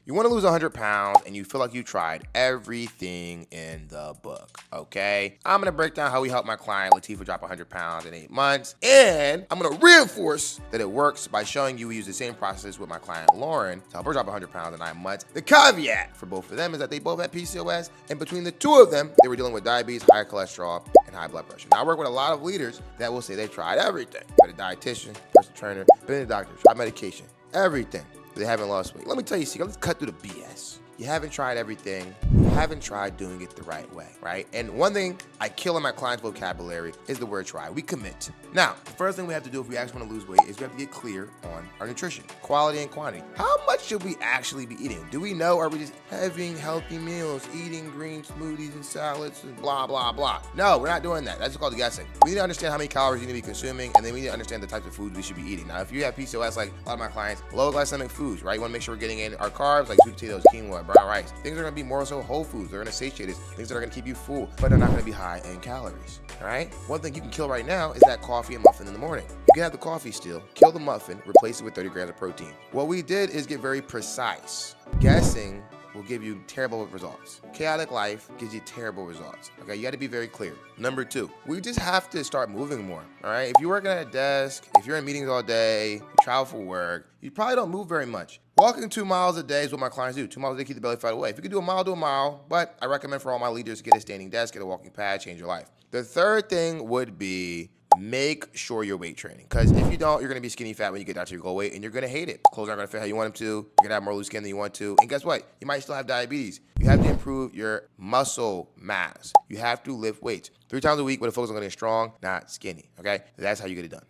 You want to lose 100 pounds and you feel like you tried everything in the book, okay? I'm going to break down how we help my client Latifah drop 100 pounds in 8 months, and I'm going to reinforce that it works by showing you we use the same process with my client Lauren to help her drop 100 pounds in 9 months. The caveat for both of them is that they both had PCOS, and between the two of them, they were dealing with diabetes, high cholesterol, and high blood pressure. Now, I work with a lot of leaders that will say they've tried everything. Got a dietitian, personal trainer, been a doctor, tried medication, everything. They haven't lost weight. Let me tell you, let's cut through the BS. You haven't tried everything. You haven't tried doing it the right way, right? And one thing I kill in my client's vocabulary is the word try. We commit. Now, the first thing we have to do if we actually want to lose weight is we have to get clear on our nutrition, quality and quantity. How much should we actually be eating? Do we know? Are we just having healthy meals, eating green smoothies and salads and blah, blah, blah? No, we're not doing that. That's called guessing. We need to understand how many calories you need to be consuming, and then we need to understand the types of foods we should be eating. Now, if you have PCOS, like a lot of my clients, low glycemic foods, right? You want to make sure we're getting in our carbs, like sweet potatoes, quinoa, brown rice. Things are going to be more so whole foods. They're going to satiate us. Things that are going to keep you full, but they're not going to be high in calories, all right? One thing you can kill right now is that coffee and muffin in the morning. You can have the coffee still, kill the muffin, replace it with 30 grams of protein. What we did is get very precise. Guessing will give you terrible results. Chaotic life gives you terrible results. Okay, you got to be very clear. Number 2, we just have to start moving more. All right, if you're working at a desk, if you're in meetings all day, you travel for work, you probably don't move very much. Walking 2 miles a day is what my clients do. 2 miles a day keep the belly fat away. If you can do a mile, do a mile. But I recommend for all my leaders to get a standing desk, get a walking pad, change your life. The third thing would be make sure you're weight training. Because if you don't, you're going to be skinny fat when you get down to your goal weight, and you're going to hate it. Clothes aren't going to fit how you want them to. You're going to have more loose skin than you want to. And guess what? You might still have diabetes. You have to improve your muscle mass. You have to lift weights 3 times a week with a focus on getting strong, not skinny. Okay? That's how you get it done.